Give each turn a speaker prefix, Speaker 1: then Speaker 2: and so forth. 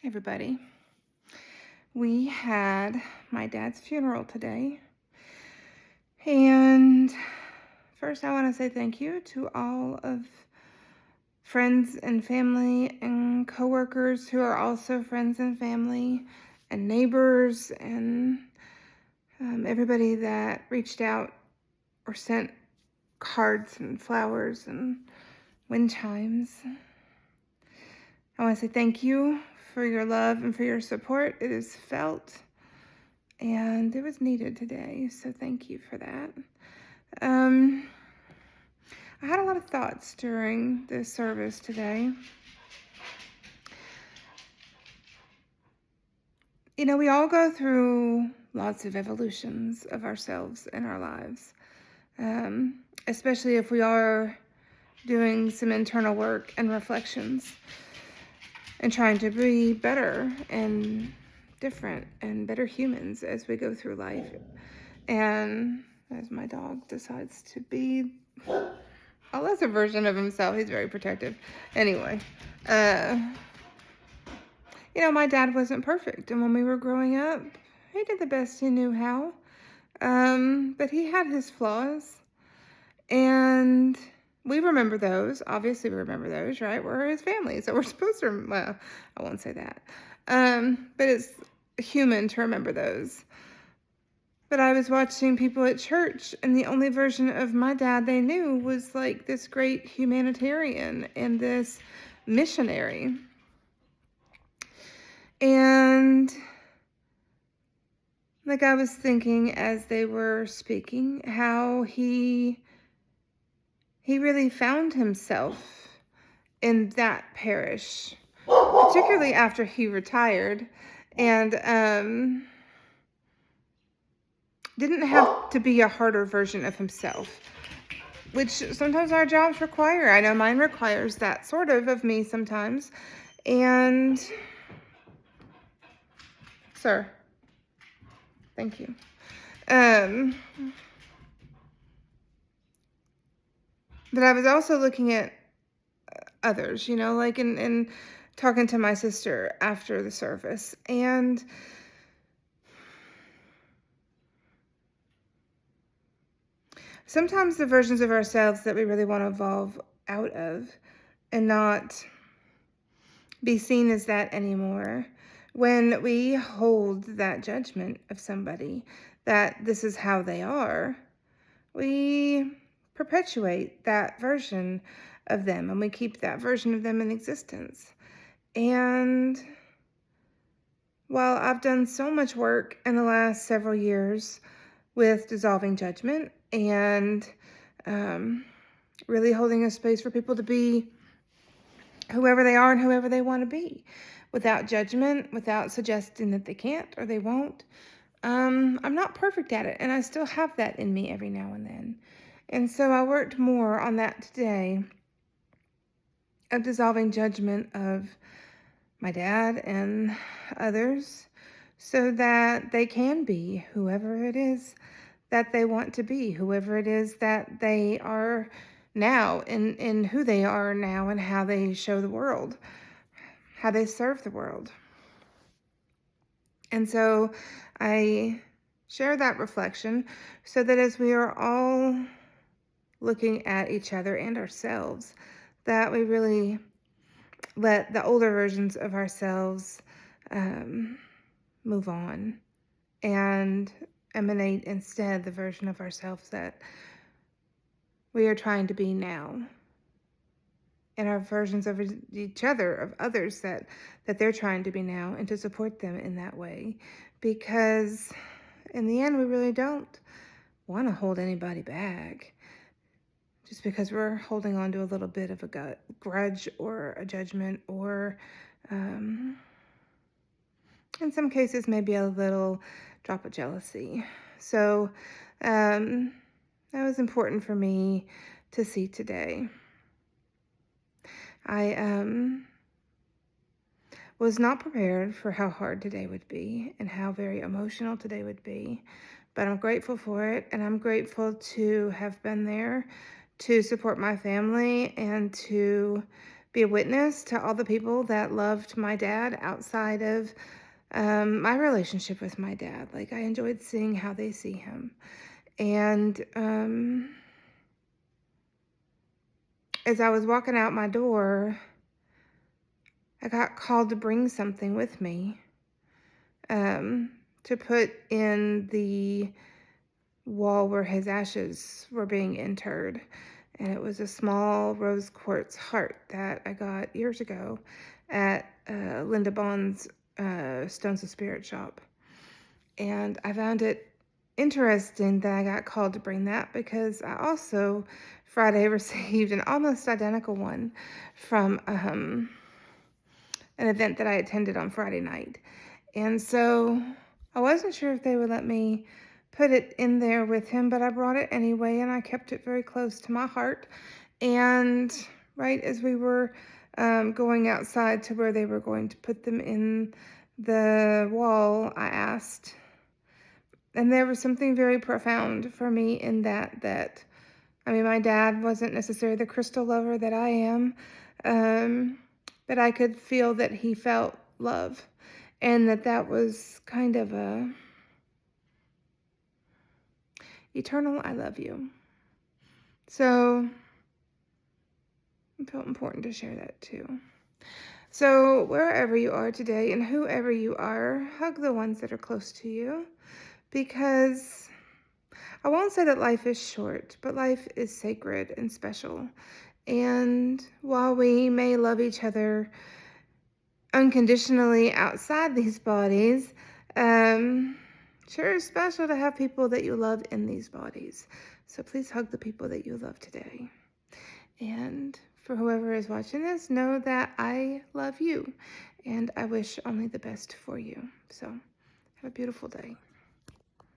Speaker 1: Everybody. We had my dad's funeral today. And first, I want to say thank you to all of friends and family and coworkers who are also friends and family and neighbors and everybody that reached out or sent cards and flowers and wind chimes. I want to say thank you for your love and for your support. It is felt. And it was needed today, so thank you for that. I had a lot of thoughts during this service today. You know, we all go through lots of evolutions of ourselves in our lives, especially if we are doing some internal work and reflections and trying to be better and different and better humans as we go through life. And as my dog decides to be a lesser version of himself, he's very protective. Anyway, my dad wasn't perfect, and when we were growing up, he did the best he knew how. But he had his flaws, and we remember those. Obviously, we remember those, right? We're his family, so we're supposed to. Well, I won't say that. But it's human to remember those. But I was watching people at church, and the only version of my dad they knew was like this great humanitarian and this missionary. And like I was thinking as they were speaking, how he really found himself in that parish, particularly after he retired, and didn't have to be a harder version of himself, which sometimes our jobs require. I know mine requires that sort of me sometimes. And sir, thank you. But I was also looking at others, like in talking to my sister after the service. And sometimes the versions of ourselves that we really want to evolve out of and not be seen as that anymore, when we hold that judgment of somebody that this is how they are, we perpetuate that version of them, and we keep that version of them in existence. And while I've done so much work in the last several years with dissolving judgment and really holding a space for people to be whoever they are and whoever they want to be, without judgment, without suggesting that they can't or they won't, I'm not perfect at it, and I still have that in me every now and then. And so I worked more on that today, of dissolving judgment of my dad and others, so that they can be whoever it is that they want to be, whoever it is that they are now, in who they are now and how they show the world, how they serve the world. And so I share that reflection so that as we are all looking at each other and ourselves, that we really let the older versions of ourselves move on and emanate instead the version of ourselves that we are trying to be now, and our versions of each other, of others that they're trying to be now, and to support them in that way. Because in the end, we really don't want to hold anybody back just because we're holding on to a little bit of a grudge or a judgment, or in some cases maybe a little drop of jealousy. So that was important for me to see today. I was not prepared for how hard today would be and how very emotional today would be, but I'm grateful for it, and I'm grateful to have been there to support my family and to be a witness to all the people that loved my dad outside of my relationship with my dad. Like, I enjoyed seeing how they see him. And as I was walking out my door, I got called to bring something with me to put in the wall where his ashes were being interred. And it was a small rose quartz heart that I got years ago at Linda Bond's Stones of Spirit shop. And I found it interesting that I got called to bring that, because I also Friday received an almost identical one from an event that I attended on Friday night. And so I wasn't sure if they would let me put it in there with him, but I brought it anyway, and I kept it very close to my heart. And right as we were going outside to where they were going to put them in the wall, I asked, and there was something very profound for me in that, I mean, my dad wasn't necessarily the crystal lover that I am, but I could feel that he felt love, and that was kind of a eternal I love you. So it felt important to share that too. So wherever you are today and whoever you are, hug the ones that are close to you, because I won't say that life is short, but life is sacred and special. And while we may love each other unconditionally outside these bodies, sure is special to have people that you love in these bodies. So please hug the people that you love today. And for whoever is watching this, know that I love you and I wish only the best for you. So have a beautiful day.